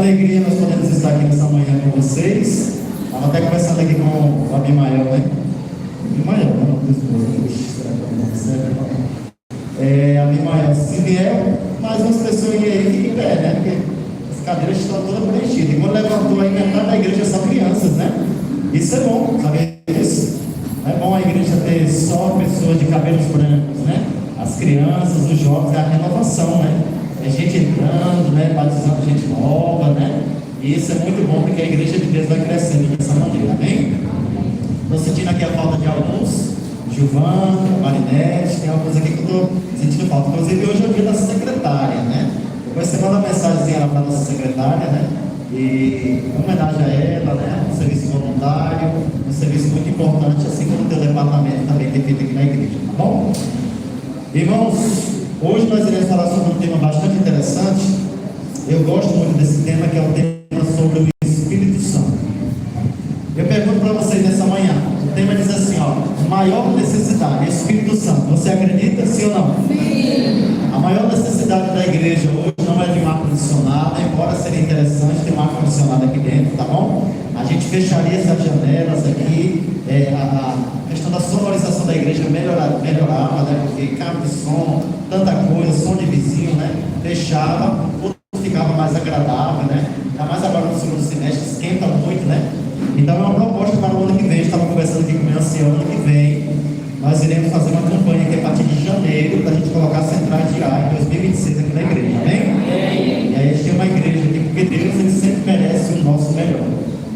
alegria nós podemos estar aqui nessa manhã com vocês. Estava até conversando aqui com o Abimael, né? Abimael, não, será que é o nome certo? Abimael, se vier, mais umas pessoas aí fiquem em pé, né? Porque as cadeiras estão todas preenchidas. E quando levantou aí, metade da igreja são crianças, né? Isso é bom, sabe isso? Não é bom a igreja ter só pessoas de cabelos brancos, né? As crianças, os jovens, é a renovação, né? É gente entrando, né? Batizando gente nova, né? E isso é muito bom porque a igreja de Deus vai crescendo dessa maneira, amém? Estou sentindo aqui a falta de alguns, Gilvan, Marinete, tem alguns aqui que eu estou sentindo falta. Inclusive hoje é o dia da secretária, né? Depois você manda uma mensagenzinha lá para a nossa secretária, né? E em homenagem a ela, né? Um serviço voluntário, um serviço muito importante, assim como o teu departamento também tem feito aqui na igreja, tá bom? Irmãos, hoje nós iremos falar sobre um tema bastante interessante. Eu gosto muito desse tema, que é o tema sobre o Espírito Santo. Eu pergunto para vocês nessa manhã, o tema diz assim, ó, maior necessidade, Espírito Santo. Você acredita, sim ou não? Sim. A maior necessidade da igreja hoje não é de um ar-condicionado, embora seria interessante ter um ar-condicionado aqui dentro, tá bom? A gente fecharia essas janelas aqui, a questão da sonorização da igreja melhorava, né? Porque carro de som, tanta coisa, som de vizinho, né? Fechava, tudo ficava mais agradável, né? Ainda mais agora no segundo semestre, esquenta muito, né? Então é uma proposta para o ano que vem. Estava conversando aqui com o meu ancião, ano que vem nós iremos fazer uma campanha aqui a partir de janeiro para a gente colocar centrais de ar em 2026 aqui na igreja, amém? E aí a gente tem uma igreja aqui, porque Deus ele sempre merece o nosso melhor.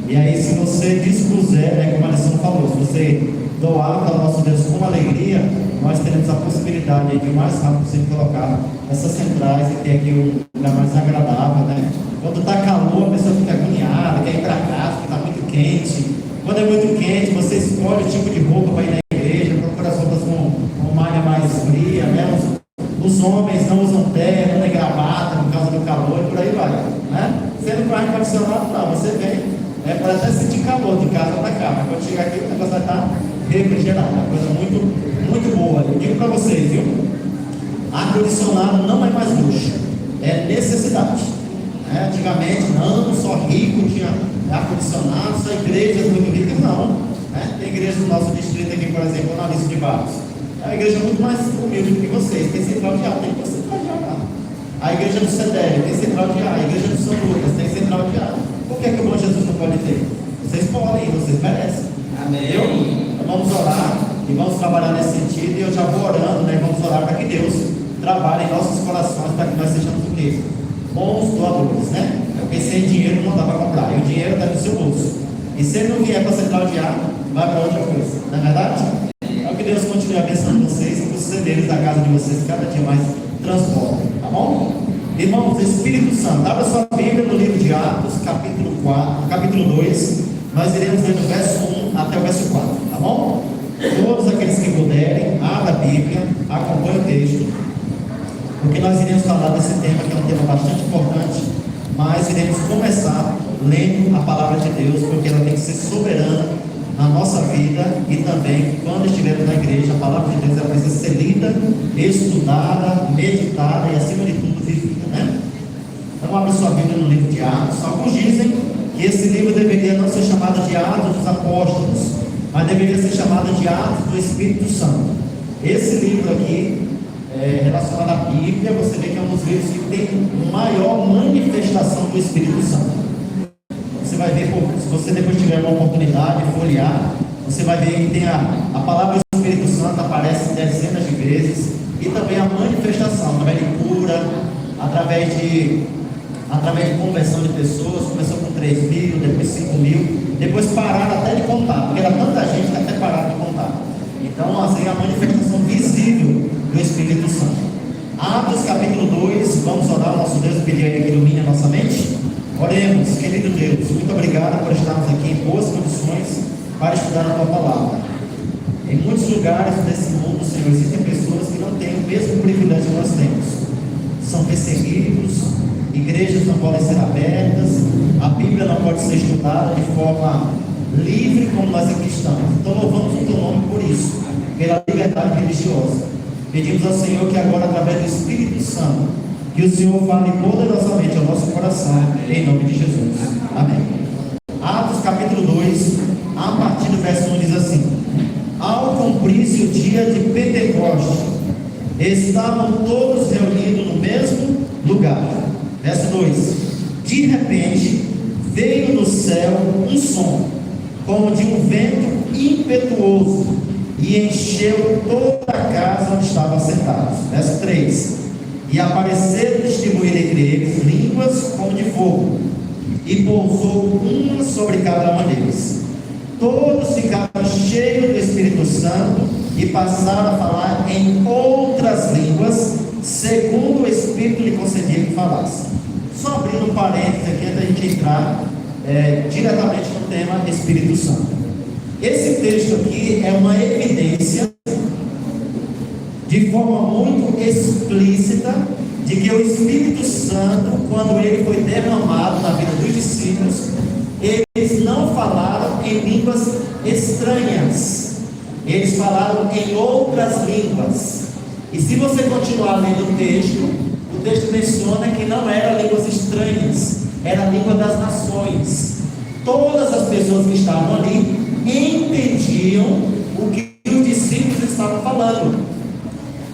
E aí se você dispuser, né, como a Alessandra falou, se você doar para o nosso Deus com alegria, nós teremos a possibilidade de o mais rápido possível colocar essas centrais e ter aqui um lugar mais agradável, né? Quando está calor, a pessoa fica agoniada, quer ir para casa, porque está muito quente. Quando é muito quente, você escolhe o tipo de roupa para ir na igreja, procura as roupas com malha mais fria, né? Os homens não usam terno, nem gravata por causa do calor e por aí vai, né? Sendo com ar-condicionado, não, você vem, para até sentir calor de casa para cá, mas quando chegar aqui o negócio vai estar refrigerado, uma coisa muito, muito boa. Eu digo para vocês, viu? Ar-condicionado não é mais luxo, é necessidade. Antigamente, não, só rico tinha ar-condicionado, só igrejas muito ricas, não. Tem igreja do nosso distrito aqui, por exemplo, na Alice de Barros. É uma igreja muito mais humilde do que vocês, tem central de ar, tem central de ar. A igreja do Cedério tem central de ar, a igreja do São Lucas tem central de ar. Por que o bom Jesus não pode ter? Vocês podem, vocês merecem. Amém. Então vamos orar e vamos trabalhar nesse sentido, e eu já vou orando, né? Vamos orar para que Deus trabalhe em nossos corações, para que nós sejamos o quê? Bons doadores, né? Porque sem dinheiro não dá para comprar, e o dinheiro está no seu bolso. E se ele não vier para a central de ar, vai para outra coisa, não é verdade? Então que Deus continue abençoando vocês e que os cedeiros da casa de vocês cada dia mais transformem, tá bom? Irmãos, Espírito Santo, abra sua Bíblia no livro de Atos, capítulo 2, nós iremos ler do verso 1 até o verso 4, tá bom? Todos aqueles que puderem, abra a Bíblia, acompanhe o texto, porque nós iremos falar desse tema, que é um tema bastante importante, mas iremos começar lendo a palavra de Deus, porque ela tem que ser soberana na nossa vida, e também quando estivermos na igreja, a palavra de Deus ela precisa ser lida, estudada, meditada e acima de tudo vivida, né? Então abra sua Bíblia no livro de Atos. Alguns dizem que esse livro deveria não ser chamado de Atos dos Apóstolos, mas deveria ser chamado de Atos do Espírito Santo. Esse livro aqui relacionado à Bíblia, você vê que é um dos livros que tem maior manifestação do Espírito Santo. Você vai ver, se você depois tiver uma oportunidade de folhear, você vai ver que tem a palavra do Espírito Santo aparece dezenas de vezes, e também a manifestação, através de cura, através de conversão de pessoas. Começou com 3.000, depois 5.000, depois pararam até de contar, porque era tanta gente que até pararam de contar. Então, assim, a manifestação visível do Espírito Santo. Atos capítulo 2, vamos orar ao nosso Deus e pedir a Ele que ilumine a nossa mente. Oremos, querido Deus, muito obrigado por estarmos aqui em boas condições para estudar a Tua palavra. Em muitos lugares desse mundo, Senhor, existem pessoas que não têm o mesmo privilégio que nós temos. São perseguidos, igrejas não podem ser abertas, a Bíblia não pode ser estudada de forma livre como nós aqui estamos. Então louvamos o Teu nome por isso, pela liberdade religiosa. Pedimos ao Senhor que agora, através do Espírito Santo, Que o Senhor fale poderosamente ao nosso coração, em nome de Jesus. Amém. Atos capítulo 2, a partir do verso 1 diz assim: ao cumprir-se o dia de Pentecostes, estavam todos reunidos no mesmo lugar. Verso 2: de repente veio do céu um som, como de um vento impetuoso, e encheu toda a casa onde estavam sentados. Verso 3: e apareceram distribuídas entre eles línguas como de fogo, e pousou uma sobre cada um deles. Todos ficaram cheios do Espírito Santo e passaram a falar em outras línguas, segundo o Espírito lhe concedia que falasse. Só abrindo um parênteses aqui antes da gente entrar diretamente no tema Espírito Santo. Esse texto aqui é uma evidência de forma muito explícita de que o Espírito Santo, quando ele foi derramado na vida dos discípulos, eles não falaram em línguas estranhas, eles falaram em outras línguas. E se você continuar lendo o texto menciona que não eram línguas estranhas, era a língua das nações. Todas as pessoas que estavam ali entendiam o que os discípulos estavam falando.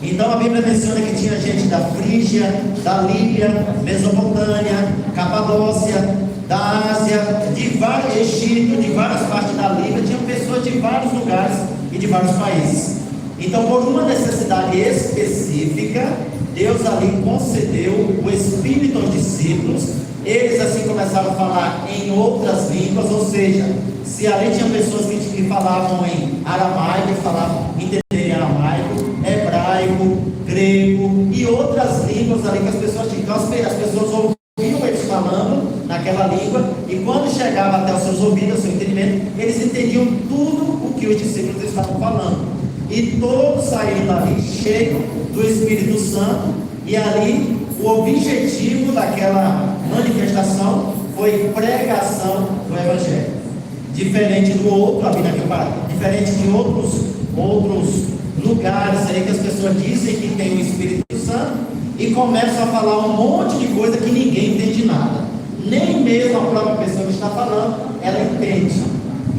Então a Bíblia menciona que tinha gente da Frígia, da Líbia, Mesopotâmia, Capadócia, da Ásia, de Egito, de várias partes da Líbia. Tinham pessoas de vários lugares e de vários países. Então, por uma necessidade específica, Deus ali concedeu o Espírito aos discípulos. Eles assim começaram a falar em outras línguas, ou seja, se ali tinha pessoas que falavam em aramaico, entenderem aramaico, hebraico, grego e outras línguas ali que as pessoas tinham. Então as pessoas ouviam eles falando naquela língua, e quando chegava até os seus ouvidos, ao seu entendimento, eles entendiam tudo o que os discípulos estavam falando. E todos saíram dali cheios do Espírito Santo, e ali o objetivo daquela manifestação foi pregação do Evangelho. Diferente do outro, diferente de outros lugares aí que as pessoas dizem que tem o Espírito Santo e começam a falar um monte de coisa que ninguém entende nada. Nem mesmo a própria pessoa que está falando, ela entende.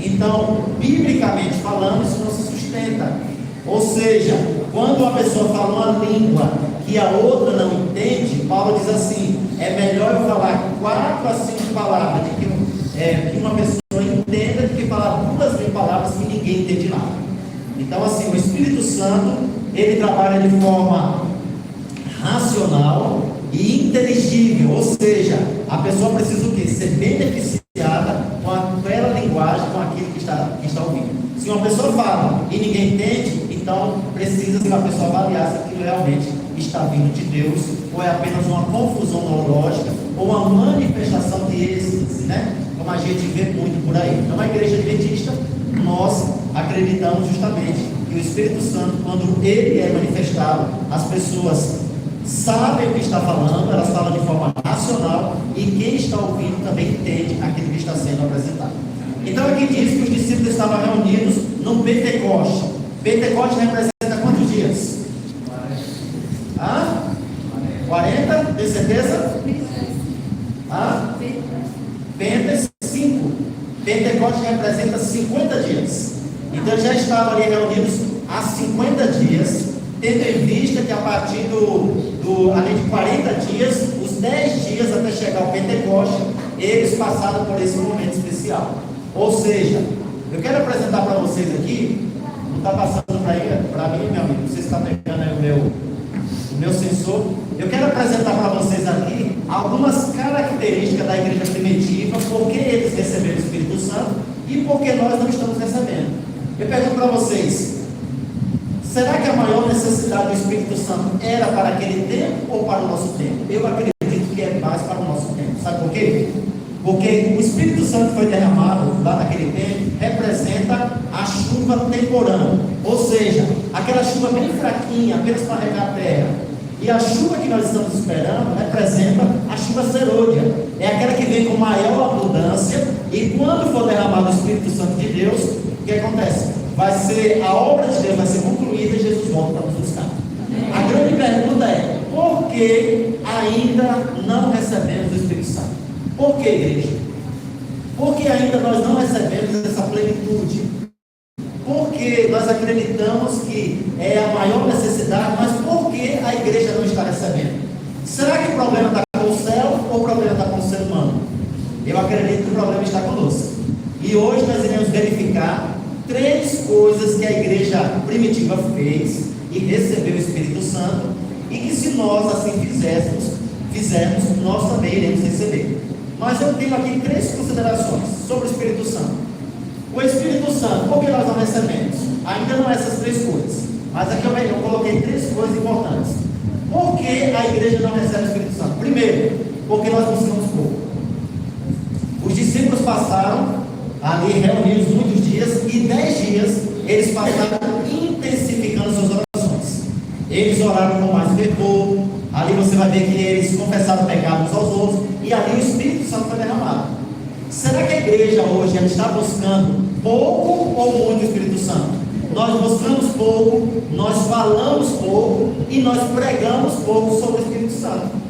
Então, biblicamente falando, isso não se sustenta. Ou seja, quando uma pessoa fala uma língua que a outra não entende, Paulo diz assim: é melhor eu falar 4 a 5 palavras que uma pessoa entenda do que falar 2 mil palavras que ninguém entende nada. Então, assim, o Espírito Santo, ele trabalha de forma racional e inteligível, ou seja, a pessoa precisa o quê? Ser beneficiada com aquela linguagem, com aquilo que está ouvindo. Se uma pessoa fala e ninguém entende, então precisa ser uma pessoa avaliar se aquilo realmente está vindo de Deus, ou é apenas uma confusão neurológica, ou uma manifestação de êxtase, né? Como a gente vê muito por aí. Então, a igreja adventista, nós acreditamos justamente que o Espírito Santo, quando ele é manifestado, as pessoas sabem o que está falando, elas falam de forma racional, e quem está ouvindo também entende aquilo que está sendo apresentado. Então aqui diz que os discípulos estavam reunidos no Pentecoste. Pentecoste representa quantos dias? 40? Tem certeza? 5. Pentecoste representa 50 dias. Então já estavam ali reunidos há 50 dias, tendo em vista que a partir além de 40 dias, os 10 dias até chegar ao Pentecoste, eles passaram por esse momento especial. Ou seja, eu quero apresentar para vocês aqui, não está passando para mim, meu amigo, você está pegando aí o meu sensor. Eu quero apresentar para vocês aqui algumas características da igreja primitiva, porque eles receberam o Espírito Santo e porque nós não estamos recebendo. Eu pergunto para vocês: será que a maior necessidade do Espírito Santo era para aquele tempo ou para o nosso tempo? Eu acredito que é mais para o nosso tempo. Sabe por quê? Porque o Espírito Santo foi derramado lá naquele tempo, representa a chuva temporânea, ou seja, aquela chuva bem fraquinha, apenas para regar a terra. E a chuva que nós estamos esperando representa a chuva serôdia, é aquela que vem com maior abundância, e quando for derramado o Espírito Santo de Deus, o que acontece? A obra de Deus vai ser concluída e Jesus volta para nos buscar. A grande pergunta é: por que ainda não recebemos o Espírito Santo? Por que, igreja? Porque ainda nós não recebemos essa plenitude. Porque nós acreditamos que é a maior necessidade, mas por que a igreja não está recebendo? Será que o problema está com o céu ou o problema está com o ser humano? Eu acredito que o problema está conosco. E hoje nós iremos verificar 3 coisas que a igreja primitiva fez e recebeu o Espírito Santo, e que se nós assim fizermos, nós também iremos receber. Mas eu tenho aqui 3 considerações sobre o Espírito Santo. O Espírito Santo, por que nós não recebemos? Ainda não essas 3 coisas, mas aqui eu coloquei 3 coisas importantes. Por que a igreja não recebe o Espírito Santo? Primeiro, porque nós buscamos pouco. Os discípulos passaram ali reunidos muitos dias, e 10 dias eles passaram intensificando suas orações. Eles oraram com mais fervor. Ali você vai ver que eles confessaram pecados uns aos outros, e ali o Espírito Santo foi derramado. Será que a igreja hoje ela está buscando pouco ou muito o Espírito Santo? Nós buscamos pouco, nós falamos pouco e nós pregamos pouco sobre o Espírito Santo.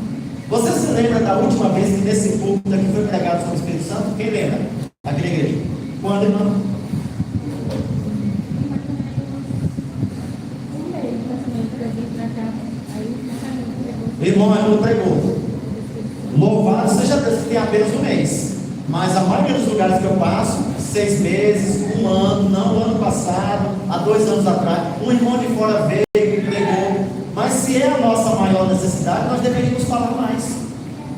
Você se lembra da última vez que nesse púlpito aqui foi pregado sobre o Espírito Santo? Quem lembra? Aqui na igreja. Quando, irmão? O irmão ainda pregou. Louvado seja Deus que tem apenas um mês. Mas a maioria dos lugares que eu passo, 6 meses, 1 ano, não, o ano passado, há 2 anos atrás, um irmão de fora veio e pregou. Mas se é a nossa maior necessidade, nós deveríamos falar mais.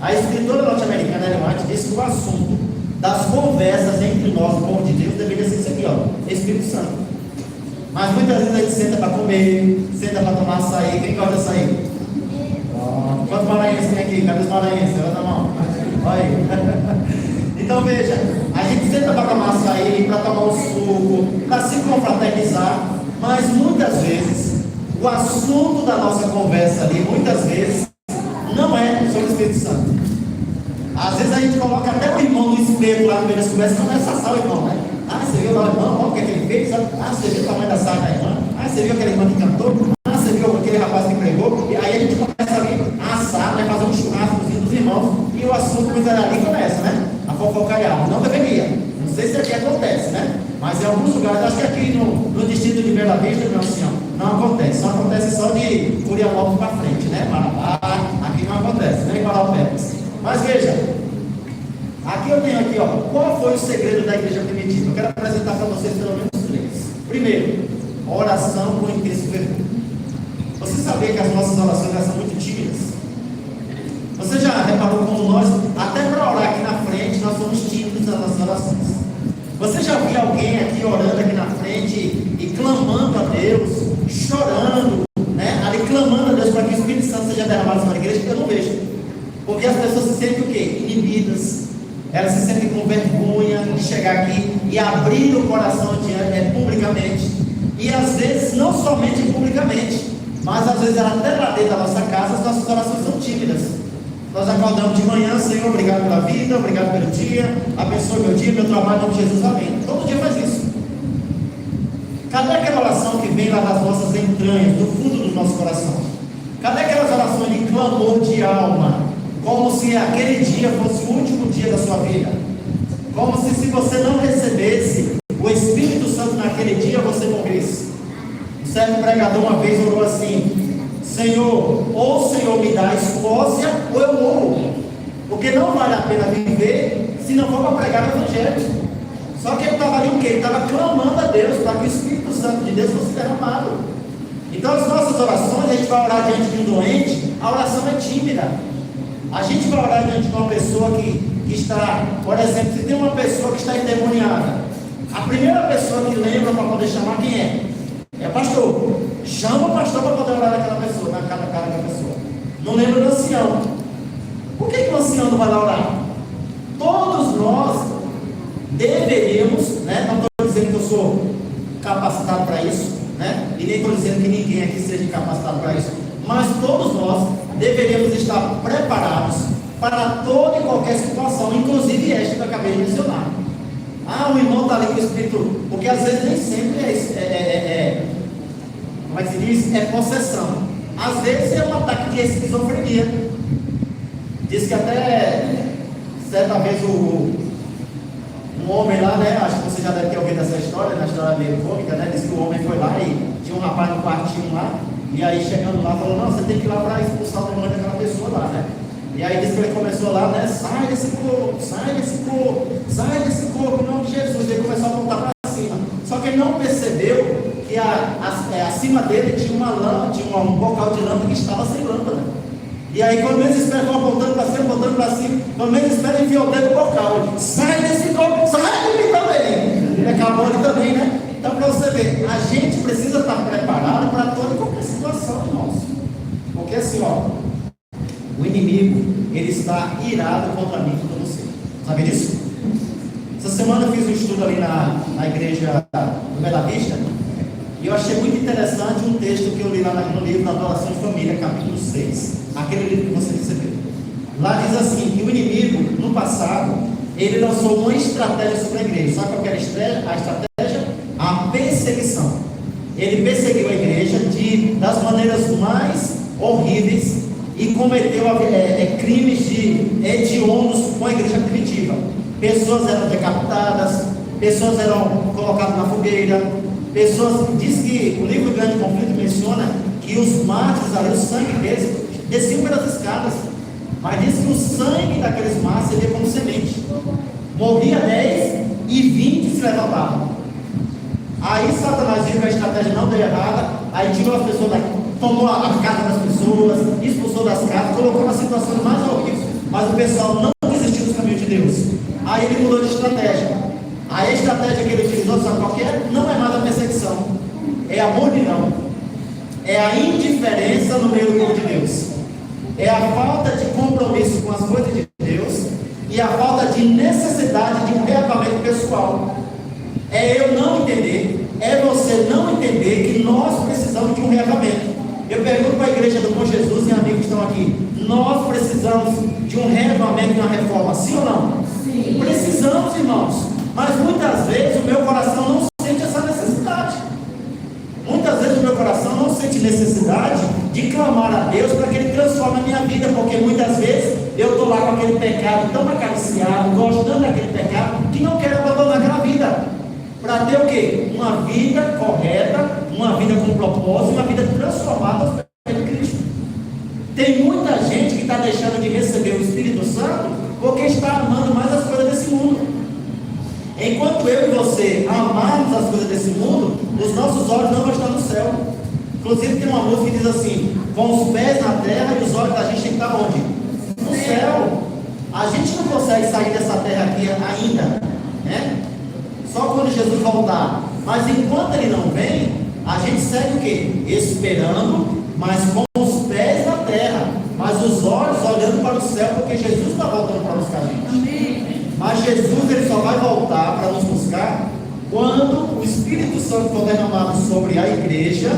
A escritora norte-americana Ellen White disse que o assunto das conversas entre nós, o povo de Deus, deveria ser isso aqui, ó, Espírito Santo. Mas muitas vezes a gente senta para comer, senta para tomar açaí. Quem gosta de açaí? Quantos maranhenses tem aqui? Cadê os maranhenses? Levanta a mão. Olha aí. Então veja, a gente senta para tomar açaí, para tomar um suco, para se confraternizar, mas muitas vezes o assunto da nossa conversa ali, muitas vezes, não é sobre o Espírito Santo. Às vezes a gente coloca até o irmão no espelho lá no meio das conversas, começa a sala, irmão, né? Ah, você viu lá o irmão, olha o que ele fez? Ah, você viu o tamanho da saia da irmã? Ah, você viu aquele irmão que cantou? Ah, você viu aquele rapaz que pregou? E aí a gente começa ali a assar, né? Fazer um churrascozinho dos irmãos, e o assunto muitas ali começa, né? A fofocaiada. Não deveria. Não sei se aqui acontece, né? Mas em alguns lugares, acho que aqui no distrito de Bela Vista, não, senhor, não acontece. Só acontece só de Curianópolis para frente, né? Marabá, aqui não acontece, né? Em Guarapebas. Mas veja, aqui eu tenho aqui, ó, qual foi o segredo da igreja primitiva? Eu quero apresentar para vocês pelo menos 3. Primeiro, oração com intenso fervor. Você sabia que as nossas orações são muito tímidas? Você já reparou como nós, até para orar aqui na frente, nós somos tímidos nas nossas orações? Você já viu alguém aqui orando aqui na frente e clamando a Deus, chorando, né? Ali clamando a Deus para que o Espírito Santo seja derramado sobre a igreja? Eu não vejo. Porque as pessoas se sentem o quê? Inibidas. Elas se sentem com vergonha de chegar aqui e abrir o coração publicamente. E às vezes, não somente publicamente, mas às vezes até lá dentro da nossa casa, as nossas orações são tímidas. Nós acordamos de manhã, Senhor, obrigado pela vida, obrigado pelo dia, abençoe meu dia, meu trabalho, em nome de Jesus, amém. Todo dia faz isso. Cadê aquela oração que vem lá das nossas entranhas, do fundo do nosso coração? Cadê aquelas orações de clamor de alma? Como se aquele dia fosse o último dia da sua vida. Como se você não recebesse o Espírito Santo naquele dia, você morresse. Um certo pregador uma vez orou assim: Senhor, ou o Senhor me dá a Escócia, ou eu morro. Porque não vale a pena viver se não for para pregar o Evangelho. Só que ele estava ali o quê? Ele estava clamando a Deus para que o Espírito Santo de Deus fosse derramado. Então as nossas orações, a gente vai orar diante de um doente, a oração é tímida. A gente vai orar diante de uma pessoa que está, por exemplo, se tem uma pessoa que está endemoniada, a primeira pessoa que lembra para poder chamar quem é? É pastor. Chama o pastor para poder orar naquela pessoa, na cara daquela pessoa. Não lembra do ancião. Por que o ancião não vai lá orar? Todos nós deveríamos, né? Não estou dizendo que eu sou capacitado para isso, né? E nem estou dizendo que ninguém aqui seja capacitado para isso, mas todos nós deveríamos estar preparados para toda e qualquer situação, inclusive esta que eu acabei de mencionar. Ah, o irmão está ali com o Espírito, porque às vezes nem sempre como é que se diz? É possessão. Às vezes é um ataque de esquizofrenia. Diz que até certa vez um homem lá, né? Acho que você já deve ter ouvido essa história, na história meio cômica, né? Diz que o homem foi lá e tinha um rapaz no quartinho lá, e aí chegando lá falou, não, você tem que ir lá para expulsar o demônio daquela pessoa lá, né? E aí diz que ele começou lá, né? Sai desse corpo, sai desse corpo, sai desse corpo, em nome de Jesus. Ele começou a voltar para cima. Só que ele não percebeu que acima dele tinha uma lâmpada, tinha um bocal de lâmpada que estava sem lâmpada. E aí, quando eles esperam, vão voltando para cima, quando eles esperam, enfiam o dedo no bocal. Sai desse corpo, sai de mim também. Ele acabou ali também, né? Então, para você ver, a gente precisa estar preparado para toda e qualquer situação, irmãos. Porque assim, ó, o inimigo, ele está irado contra mim e contra você. Sabe disso? Essa semana eu fiz um estudo ali na igreja do Bela Vista, e eu achei muito interessante um texto que eu li lá no livro da Adoração de Família, capítulo 6, aquele livro que você recebeu. Lá diz assim, que o inimigo, no passado, ele lançou uma estratégia sobre a igreja. Sabe qual era a estratégia? A perseguição. Ele perseguiu a igreja das maneiras mais horríveis e cometeu crimes hediondos com a igreja primitiva. Pessoas eram decapitadas, pessoas eram colocadas na fogueira, diz que o livro Grande Conflito menciona que os mártires ali, o sangue deles desciam pelas escadas, mas diz que o sangue daqueles mártires seria como semente, morria 10 e 20 se levantavam. Aí Satanás viu que a estratégia não deu errada, aí tirou as pessoas daqui, tomou a casa das pessoas, expulsou das casas, colocou nas situações mais horríveis, mas o pessoal não desistiu dos caminhos de Deus. Aí ele mudou de estratégia. Aí a estratégia que ele utilizou, sabe qual que é? Não é mais a perseguição, é a mornidão, é a indiferença no meio do povo de Deus, é a falta de compromisso com as coisas de Deus e a falta de necessidade de um reavivamento pessoal. É eu não entender, é você não entender que nós precisamos de um reavivamento. Eu pergunto para a igreja do Bom Jesus e amigos que estão aqui, nós precisamos de um reavivamento e uma reforma, sim ou não? Sim. Precisamos, irmãos, mas muitas vezes o meu coração não sente essa necessidade. Muitas vezes o meu coração não sente necessidade de clamar a Deus para que Ele transforme a minha vida, porque muitas vezes eu estou lá com aquele pecado tão acariciado, gostando daquele pecado, que não quero abandonar aquela vida. Para ter o quê? Uma vida correta, uma vida com propósito, uma vida transformada aos pés de Cristo. Tem muita gente que está deixando de receber o Espírito Santo porque está amando mais as coisas desse mundo. Enquanto eu e você amarmos as coisas desse mundo, os nossos olhos não vão estar no céu. Inclusive tem uma música que diz assim, com os pés na terra e os olhos da gente tem que estar onde? No céu. A gente não consegue sair dessa terra aqui ainda, né? Só quando Jesus voltar. Mas enquanto Ele não vem, a gente segue o quê? Esperando, mas com os pés na terra, mas os olhos olhando para o céu, porque Jesus está voltando para buscar a gente. Amém. Mas Jesus, Ele só vai voltar para nos buscar quando o Espírito Santo for derramado sobre a igreja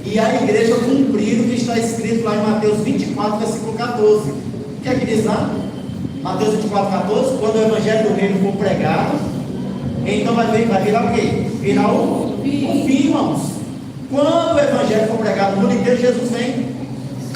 e a igreja cumprir o que está escrito lá em Mateus 24, versículo 14. O que é que diz lá? Mateus 24, 14, quando o Evangelho do Reino for pregado, então vai virar o quê? Virar o fim, irmãos. Quando o Evangelho for pregado no mundo inteiro, Jesus vem.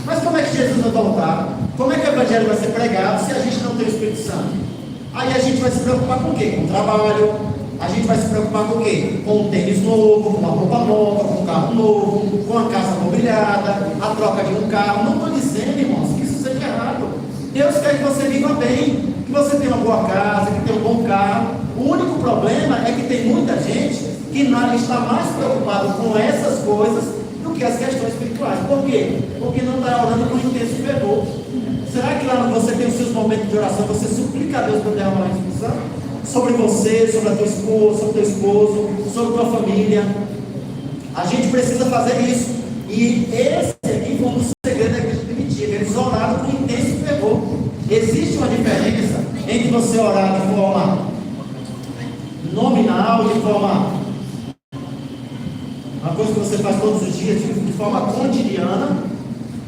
Mas como é que Jesus vai voltar? Como é que o Evangelho vai ser pregado se a gente não tem o Espírito Santo? Aí a gente vai se preocupar com o quê? Com o trabalho. A gente vai se preocupar com o quê? Com um tênis novo, com uma roupa nova, com um carro novo, com a casa mobiliada, a troca de um carro. Não estou dizendo, irmãos, que isso seja errado. Deus quer que você viva bem, que você tenha uma boa casa, que tenha um bom carro. O único problema é que tem muita gente que está mais preocupado com essas coisas do que as questões espirituais. Por quê? Porque não está orando com intenso fervor. Será que lá você tem os seus momentos de oração, você suplica a Deus para derramar a instrução? Sobre você, sobre a tua esposa, sobre o teu esposo, sobre a tua família. A gente precisa fazer isso. E esse aqui foi um dos segredos da igreja primitiva. Eles oraram com intenso fervor. Existe uma diferença entre você orar de forma nominal, de forma, uma coisa que você faz todos os dias, de forma cotidiana,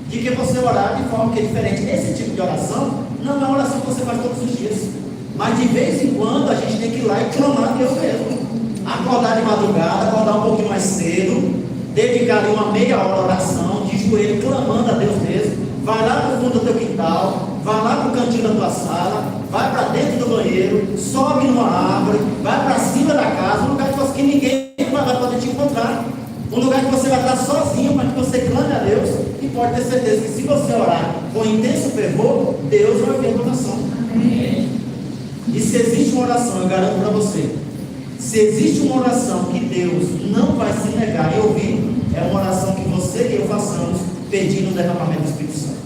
de que você orar de forma que é diferente. Esse tipo de oração não é uma oração que você faz todos os dias, mas de vez em quando a gente tem que ir lá e clamar a Deus mesmo. Acordar de madrugada, acordar um pouquinho mais cedo, dedicar ali uma meia hora à oração, de joelho, clamando a Deus mesmo. Vai lá para o fundo do teu quintal, vai lá para o cantinho da tua sala, vai para dentro do banheiro, sobe numa árvore, vai para cima da casa, um lugar que ninguém vai poder te encontrar. Um lugar que você vai estar sozinho, mas que você clame a Deus, e pode ter certeza que se você orar com intenso fervor, Deus vai ouvir a tua oração. E se existe uma oração, eu garanto para você, se existe uma oração que Deus não vai se negar em ouvir, é uma oração que você e eu façamos pedindo o derramamento do Espírito Santo.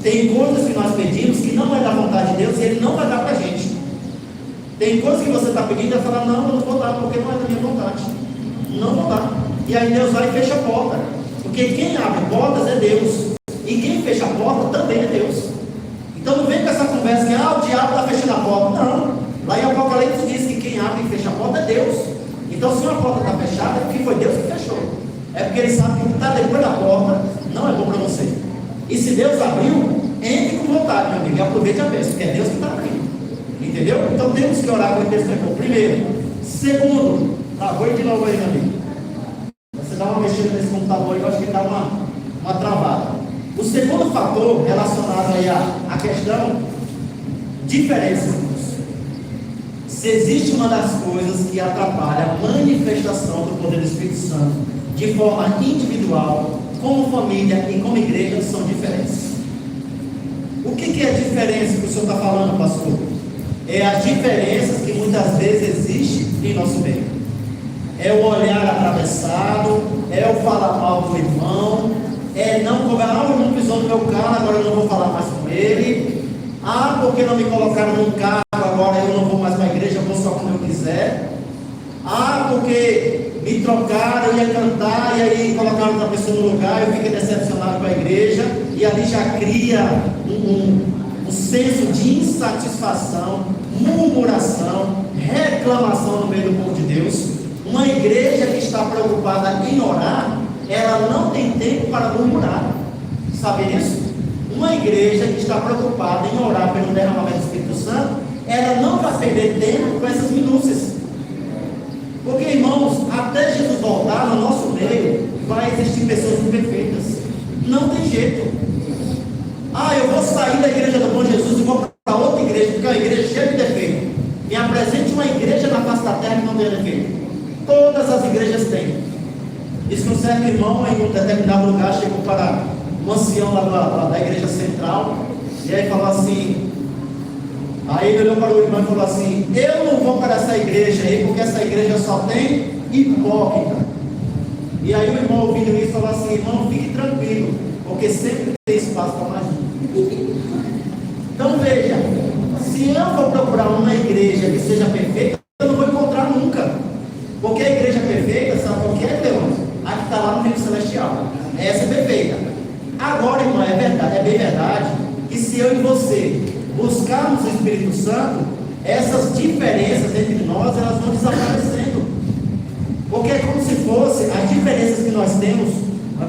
Tem coisas que nós pedimos que não é da vontade de Deus e Ele não vai dar para a gente. Tem coisas que você está pedindo e vai falar, não, eu não vou dar, porque não é da minha vontade. Não vou dar. E aí Deus vai e fecha a porta. Porque quem abre portas é Deus. E quem fecha a porta também é Deus. Então não vem com essa conversa que o diabo está fechando a porta. Não. Lá em Apocalipse diz que quem abre e fecha a porta é Deus. Então se uma porta está fechada, é porque foi Deus que fechou. É porque Ele sabe que o que está depois da porta não é bom para você. E se Deus abriu, entre com vontade, meu amigo, e aproveite a bênção, porque é Deus que está abrindo. Entendeu? Então temos que orar com o texto. Primeiro. Segundo, vou ir de novo aí, meu amigo. Você dá uma mexida nesse computador e eu acho que dá uma travada. O segundo fator relacionado aí à questão diferenças. Se existe uma das coisas que atrapalha a manifestação do poder do Espírito Santo de forma individual, como família e como igreja, são diferenças. O que é a diferença que o senhor está falando, pastor? É as diferenças que muitas vezes existem em nosso meio. É o olhar atravessado, é o falar mal do irmão, é não cobrar, o irmão pisou no meu carro, agora eu não vou falar mais com ele. Porque não me colocaram num carro, agora eu não vou mais para a igreja, eu vou só quando eu quiser. Porque me trocaram, eu ia cantar, e aí colocaram outra pessoa no lugar, eu fiquei decepcionado com a igreja, e ali já cria um senso de insatisfação, murmuração, reclamação no meio do povo de Deus. Uma igreja que está preocupada em orar, ela não tem tempo para murmurar. Sabe disso? Uma igreja que está preocupada em orar pelo derramamento do Espírito Santo, ela não vai perder tempo com essas minúcias. Porque, irmãos, até Jesus voltar no nosso meio, vai existir pessoas imperfeitas. Não tem jeito. Eu vou sair da igreja do bom Jesus e vou para outra igreja, porque é uma igreja cheia de defeito. Me apresente uma igreja na face da terra que não tem defeito. Todas as igrejas têm. Diz que um certo irmão em um determinado lugar chegou para um ancião lá da igreja central, e aí falou assim, aí ele olhou para o irmão e falou assim, eu não vou para essa igreja aí, porque essa igreja só tem hipócrita. E aí o irmão ouvindo isso falou assim, irmão, fique tranquilo, porque sempre tem espaço para mais um. Então veja, se eu for procurar uma igreja que seja perfeita, eu não vou encontrar nunca. Porque a igreja perfeita, sabe qual que é, Deus? A que está lá no reino celestial. Essa é perfeita. Agora, irmão, é verdade, é bem verdade, que se eu e você buscarmos o Espírito Santo, essas diferenças entre nós, elas vão desaparecendo. Porque é como se fosse, as diferenças que nós temos,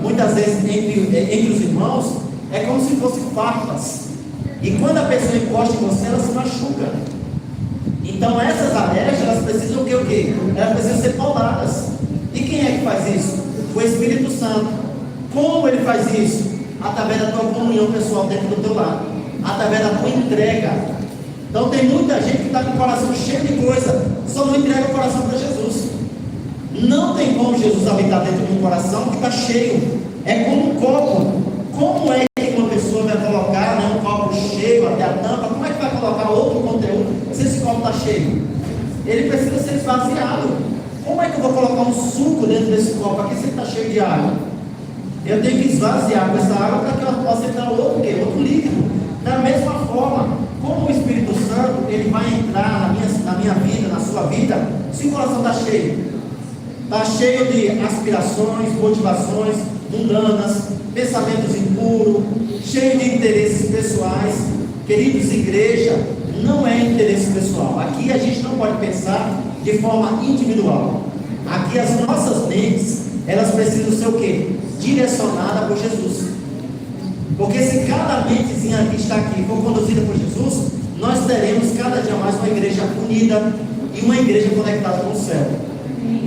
muitas vezes entre os irmãos, é como se fossem farpas. E quando a pessoa encosta em você, ela se machuca. Então essas arestas, elas precisam o quê? Elas precisam ser podadas. E quem é que faz isso? O Espírito Santo. Como ele faz isso? Através da tua comunhão pessoal dentro do teu lar, através da tua entrega. Então tem muita gente que está com o coração cheio de coisa, só não entrega o coração para Jesus. Não tem como Jesus habitar dentro de um coração que está cheio. É como um copo. Como é que uma pessoa vai colocar um copo cheio até a tampa? Como é que vai colocar outro conteúdo se esse copo está cheio? Ele precisa ser esvaziado. Como é que eu vou colocar um suco dentro desse copo aqui se ele está cheio de água? Eu tenho que esvaziar com essa água para que ela possa entrar outro líquido. Da mesma forma, como o Espírito Santo ele vai entrar na minha vida, na sua vida, se o coração está cheio. Está cheio de aspirações, motivações mundanas, pensamentos impuros, cheio de interesses pessoais. Queridos, igreja não é interesse pessoal. Aqui a gente não pode pensar de forma individual. Aqui as nossas mentes, elas precisam ser o quê? Direcionada por Jesus. Porque se cada mentezinha que está aqui for conduzida por Jesus, nós teremos cada dia mais uma igreja unida e uma igreja conectada com o céu.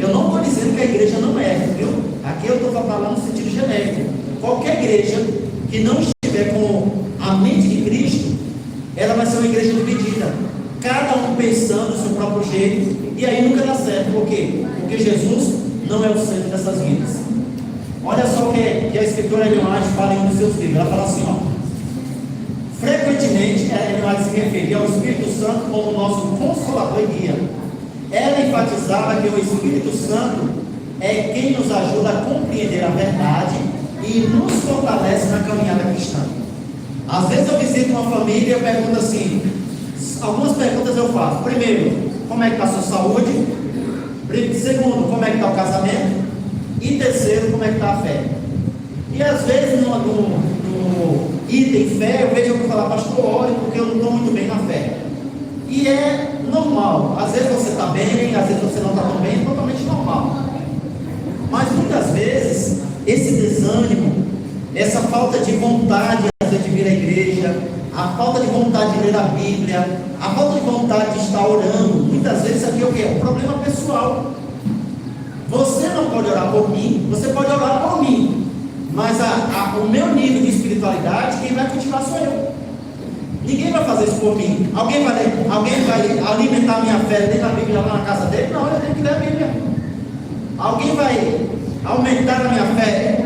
Eu não estou dizendo que a igreja não erra, viu? Aqui eu estou falando no sentido genérico. qualquer igreja que não estiver com a mente de Cristo, ela vai ser uma igreja dividida, cada um pensando no seu próprio jeito, e aí nunca dá certo. Por quê? Porque Jesus não é o centro dessas vidas. Olha só o que a escritora Ellen White fala em um dos seus livros. Ela fala assim, frequentemente a Ellen White se referia ao Espírito Santo como nosso consolador e guia. Ela enfatizava que o Espírito Santo é quem nos ajuda a compreender a verdade e nos fortalece na caminhada cristã. Às vezes eu visito uma família e eu pergunto assim, algumas perguntas eu faço. Primeiro, como é que está a sua saúde? Segundo, como é que está o casamento? E terceiro, como é que está a fé? E às vezes no item fé, eu vejo alguém falar, pastor, ore, porque eu não estou muito bem na fé. E é normal. Às vezes você está bem, às vezes você não está tão bem, é totalmente normal. Mas muitas vezes, esse desânimo, essa falta de vontade às vezes, de vir à igreja, a falta de vontade de ler a Bíblia, a falta de vontade de estar orando, muitas vezes isso aqui é o quê? É um problema pessoal. Você não pode orar por mim, você pode orar por mim, mas o meu nível de espiritualidade, quem vai cultivar sou eu. Ninguém vai fazer isso por mim. Alguém vai alimentar a minha fé dentro da Bíblia lá na casa dele? Não, eu tenho que ler a Bíblia. Alguém vai aumentar a minha fé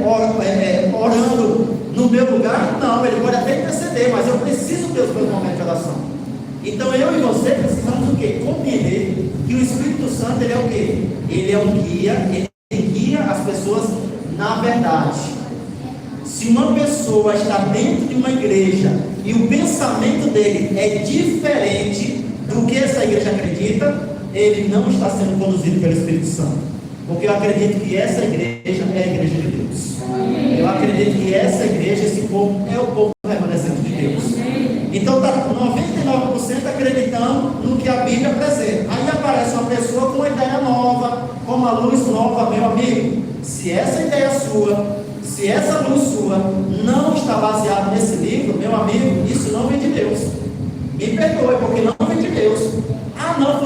orando no meu lugar? Não, ele pode até interceder, mas eu preciso ter os meus momentos de oração. Então eu e você precisamos o quê? Compreender que o Espírito Santo, ele é o quê? Ele é um guia, ele guia as pessoas na verdade. Se uma pessoa está dentro de uma igreja e o pensamento dele é diferente do que essa igreja acredita, ele não está sendo conduzido pelo Espírito Santo. Porque eu acredito que essa igreja é a igreja de Deus. Eu acredito que essa igreja, esse povo, é o povo remanescente de Deus. Então está 99% acreditando no que a Bíblia apresenta. Aí aparece uma pessoa com uma ideia nova, com uma luz nova, meu amigo. Se essa ideia sua, se essa luz sua não está baseada nesse livro, meu amigo, isso não vem de Deus. Me perdoe, porque não vem de Deus. Ah, não,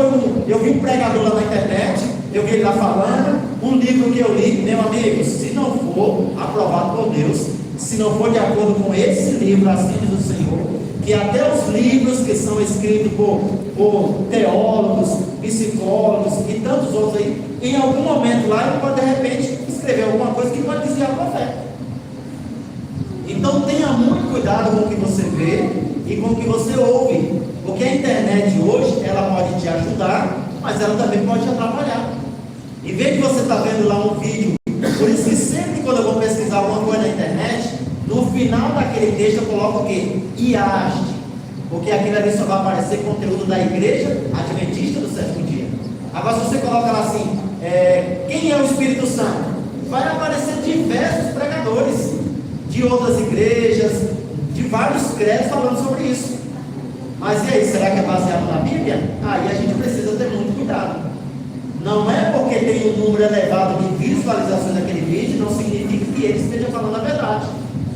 eu vi um pregador lá na internet, eu vi ele lá falando, um livro que eu li, meu amigo, se não for aprovado por Deus, se não for de acordo com esse livro, assim diz o Senhor, que até os livros que são escritos por teólogos, psicólogos e tantos outros aí, em algum momento lá ele pode de repente escrever alguma coisa que pode desviar a fé. Então tenha muito cuidado com o que você vê e com o que você ouve, porque a internet hoje ela pode te ajudar, mas ela também pode te atrapalhar. Em vez de você estar vendo lá um vídeo, por isso que sempre quando eu vou pesquisar alguma coisa na internet, no final daquele texto eu coloco o quê? IAST, porque aquilo ali só vai aparecer conteúdo da igreja adventista do sétimo dia. Agora se você coloca lá assim, quem é o Espírito Santo? Vai aparecer diversos pregadores de outras igrejas, de vários credos falando sobre isso. Mas e aí, será que é baseado na Bíblia? Aí a gente precisa ter muito cuidado. Não é porque tem um número elevado de visualizações daquele vídeo, não significa que ele esteja falando a verdade.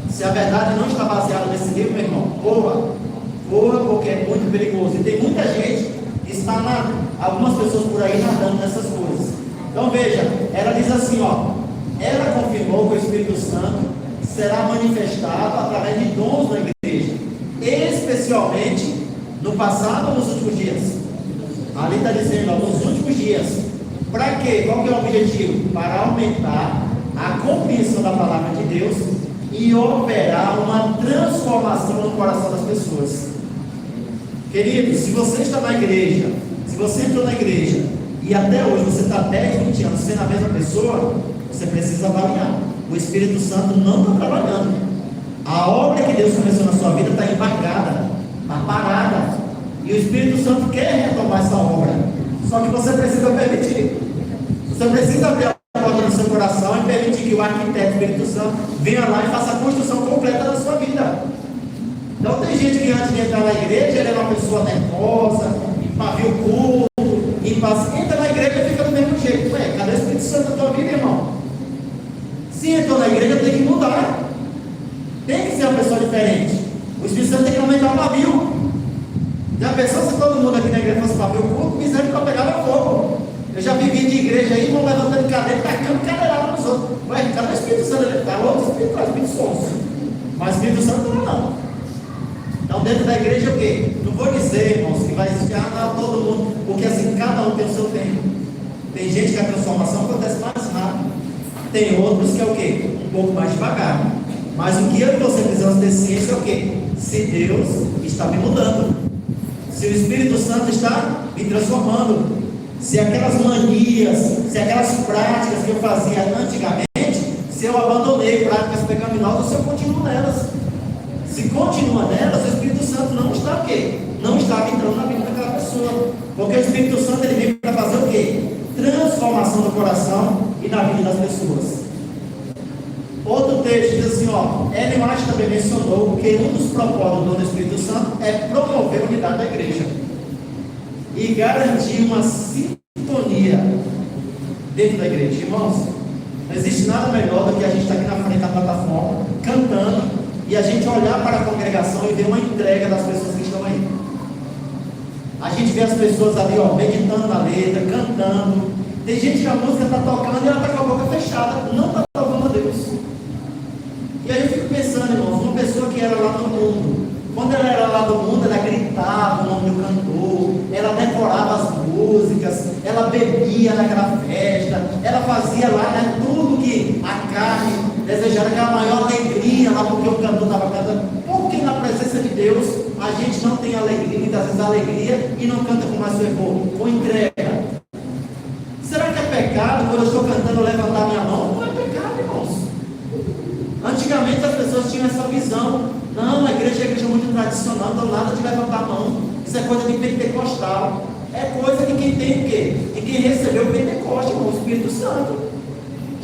Se a verdade não está baseada nesse livro, meu irmão, corra, porque é muito perigoso. E tem muita gente que está algumas pessoas por aí nadando nessas coisas. Então veja, ela diz assim, ela confirmou que o Espírito Santo será manifestado através de dons na igreja, especialmente no passado ou nos últimos dias. Ali está dizendo, nos últimos dias. Para quê? Qual que é o objetivo? Para aumentar a compreensão da palavra de Deus e operar uma transformação no coração das pessoas. Queridos, se você está na igreja, se você entrou na igreja e até hoje você está 10, 20 anos sendo a mesma pessoa, você precisa avaliar. O Espírito Santo não está trabalhando. A obra que Deus começou na sua vida está embargada, está parada. E o Espírito Santo quer retomar essa obra. Só que você precisa permitir. Você precisa abrir a porta do seu coração e permitir que o arquiteto Espírito Santo venha lá e faça a construção completa da sua vida. Então tem gente que antes de entrar na igreja, ele é uma pessoa nervosa, pavia o culto, entra na igreja e fica do mesmo jeito. Ué, cadê o Espírito Santo na tua vida, irmão? Se entrou na igreja, tem que mudar. Tem que ser uma pessoa diferente. O Espírito Santo tem que aumentar o pavio. Já pensou se todo mundo aqui na igreja fosse pavio o culto? Miséria que eu pegava fogo. Eu já vivi de igreja aí, vão levantando cadeira, tacando cadeirada no os outros. Vai ficar no Espírito Santo, ele está outro espiritual, Espírito Santo. Mas Espírito Santo não. Então, dentro da igreja, o quê? Não vou dizer, irmãos, que vai existir, todo mundo, porque assim, cada um tem o seu tempo. Tem gente que a transformação acontece mais rápido. Tem outros que é o quê? Um pouco mais devagar. Mas o que eu e você precisamos ter ciência é o quê? Se Deus está me mudando, se o Espírito Santo está me transformando, se aquelas manias, se aquelas práticas que eu fazia antigamente, se eu abandonei práticas pecaminosas, se eu continuo nelas. Se continua nelas, o Espírito Santo não está o quê? Não está entrando na vida daquela pessoa. Porque o Espírito Santo ele vem para fazer o quê? Transformação do coração e na vida das pessoas. Outro texto diz assim, Ellen White também mencionou que um dos propósitos do Espírito Santo é promover a unidade da igreja e garantir uma sintonia dentro da igreja. Irmãos, não existe nada melhor do que a gente estar aqui na frente da plataforma, cantando, e a gente olhar para a congregação e ver uma entrega das pessoas que estão aí. A gente vê as pessoas ali, meditando na letra, cantando. Tem gente que a música está tocando e ela está com a boca fechada, não está louvando a Deus. E aí eu fico pensando, irmãos, uma pessoa que era lá do mundo, quando ela era lá do mundo, ela gritava o nome do cantor, ela decorava as músicas, ela bebia naquela festa, ela fazia lá, tudo que a carne desejava, aquela maior alegria lá, porque o cantor estava cantando. Porque na presença de Deus a gente não tem alegria, muitas vezes alegria, e não canta com mais fervor, com entrega. Será que é pecado quando eu estou cantando eu levantar minha mão? Não é pecado, irmãos. Antigamente as pessoas tinham essa visão. Não, a igreja é uma igreja muito tradicional, não nada de levantar a mão. Isso é coisa de pentecostal. É coisa de quem tem o quê? De quem recebeu o Pentecoste, o Espírito Santo.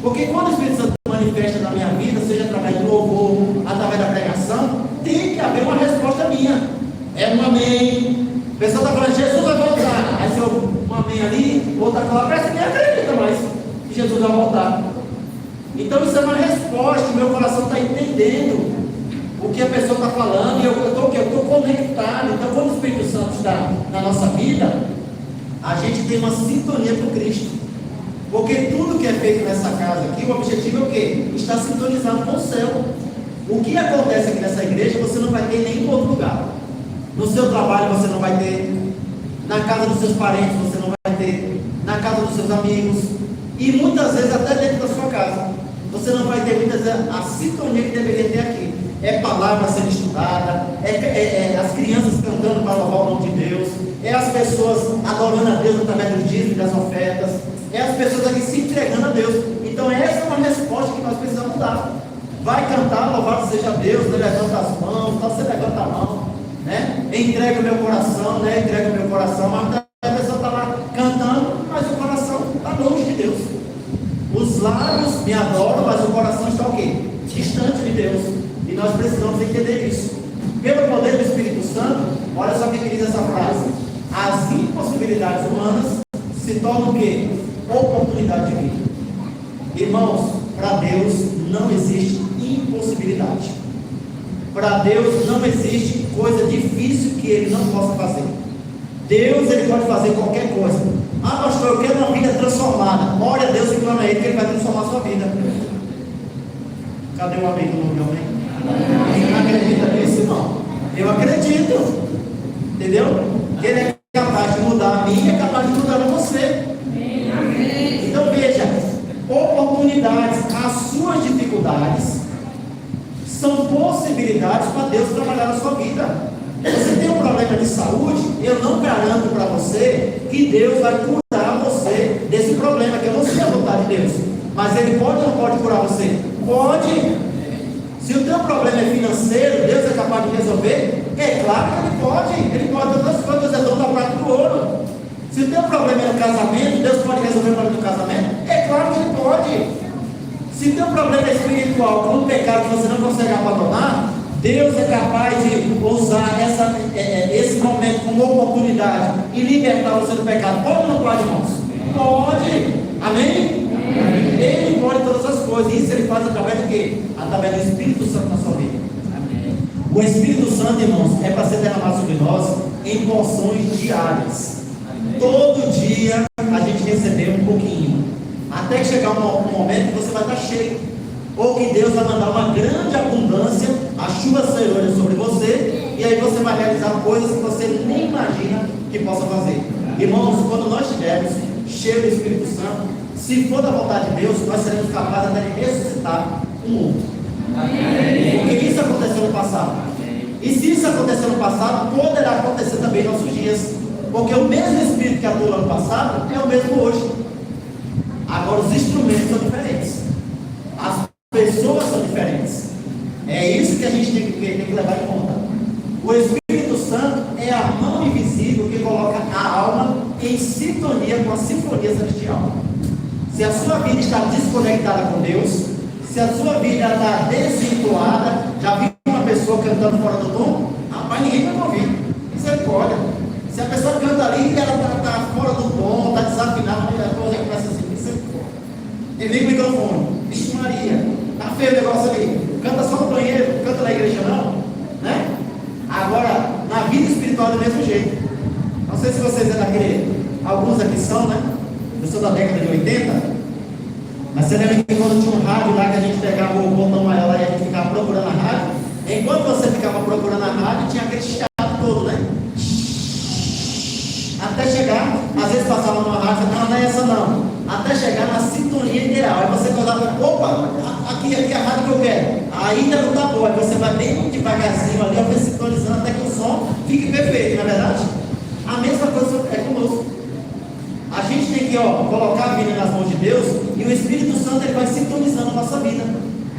Porque quando o Espírito Santo manifesta na minha vida, seja através do louvor, através da pregação, tem que haver uma resposta minha. É um amém. A pessoa está falando, Jesus vai voltar. Aí se eu um amém ali, outra fala, parece que nem acredita mais que Jesus vai voltar. Então isso é uma resposta, meu coração está entendendo o que a pessoa está falando, e eu estou conectado. Então quando o Espírito Santo está na nossa vida, a gente tem uma sintonia com Cristo. Porque tudo que é feito nessa casa aqui, o objetivo é o quê? Está sintonizado com o céu. O que acontece aqui nessa igreja, você não vai ter em nenhum outro lugar. No seu trabalho você não vai ter, na casa dos seus parentes você não vai ter, na casa dos seus amigos, e muitas vezes até dentro da sua casa. Você não vai ter muitas vezes a sintonia que deveria ter aqui. É palavra sendo estudada, as crianças cantando para louvar o nome de Deus, é as pessoas adorando a Deus através dos dízimos e das ofertas, é as pessoas aqui se entregando a Deus. Então essa é uma resposta que nós precisamos dar. Vai cantar, louvado seja Deus, levanta as mãos, então você levanta a mão, né? Entrega o meu coração, né? Entrega o meu coração, mas a pessoa está lá cantando, mas o coração está longe de Deus. Os lábios me adoram, mas o coração está o quê? Distante de Deus. E nós precisamos entender isso. Pelo poder do Espírito Santo, olha só o que diz essa frase: as impossibilidades humanas se tornam o quê? Oportunidade divina. Irmãos, para Deus não existe impossibilidade. Para Deus não existe coisa difícil que Ele não possa fazer. Deus, Ele pode fazer qualquer coisa. Ah, pastor, eu quero uma vida transformada. Ore a Deus e clama a Ele que Ele vai transformar a sua vida. Cadê o amém do nome, amém? Você não acredita nisso, irmão? Eu acredito. Entendeu? Que Ele é capaz de mudar a mim e é capaz de mudar a você. Então veja, oportunidades, as suas dificuldades são possibilidades para Deus trabalhar na sua vida. Você tem um problema de saúde, eu não garanto para você que Deus vai curar você desse problema, que eu não sei a vontade de Deus. Mas Ele pode ou não pode curar você? Pode. Se o teu problema é financeiro, Deus é capaz de resolver? É claro que Ele pode. Ele pode outras coisas, é dono da prata do ouro. Se o teu problema é no casamento, Deus pode resolver o problema do casamento? É claro que Ele pode. Se o teu problema é espiritual, com um pecado que você não consegue abandonar, Deus é capaz de usar esse momento como oportunidade e libertar você do pecado. Pode ou não pode, irmãos? Pode. Amém? Ele pode todas as coisas. E isso Ele faz através do quê? Através do Espírito Santo na sua vida. Amém. O Espírito Santo, irmãos, é para ser derramado sobre nós em porções diárias. Amém. Todo dia a gente recebeu um pouquinho, até que chegar chegar um momento que você vai estar cheio, ou que Deus vai mandar uma grande abundância, a chuva serônia sobre você, e aí você vai realizar coisas que você nem imagina que possa fazer. Irmãos, quando nós estivermos cheios do Espírito Santo, se for da vontade de Deus, nós seremos capazes até de ressuscitar o mundo. Porque isso aconteceu no passado. E se isso aconteceu no passado, poderá acontecer também em nossos dias. Porque o mesmo Espírito que atuou no passado é o mesmo hoje. Agora os instrumentos são diferentes. As pessoas são diferentes. É isso que a gente tem que levar em conta. O Espírito Santo é a mão invisível que coloca a alma em sintonia com a sinfonia celestial. Se a sua vida está desconectada com Deus, se a sua vida está desvirtuada, já viu uma pessoa cantando fora do tom? Rapaz, ninguém vai ouvir. Misericórdia. Se a pessoa canta ali e ela está fora do tom, está desafinada, a coisa começa assim, misericórdia. E liga o microfone. Vixe Maria, está feio o negócio ali. Canta só no banheiro, canta na igreja não, né? Agora, na vida espiritual do mesmo jeito. Não sei se vocês é daquele, alguns aqui são, né? Eu sou da década de 80. Mas você lembra que quando tinha um rádio lá que a gente pegava o botão maior lá e a gente ficava procurando a rádio? Enquanto você ficava procurando a rádio, tinha aquele chiado todo, né? Até chegar, às vezes passava numa rádio, não é essa não. Até chegar na sintonia ideal. Aí você falava, opa, aqui é a rádio que eu quero. Ainda não está boa. Aí você vai bem devagarzinho ali, vai sintonizando até que o som fique perfeito, não é verdade? A mesma coisa é conosco. A gente tem que colocar a vida nas mãos de Deus e o Espírito Santo ele vai sintonizando a nossa vida,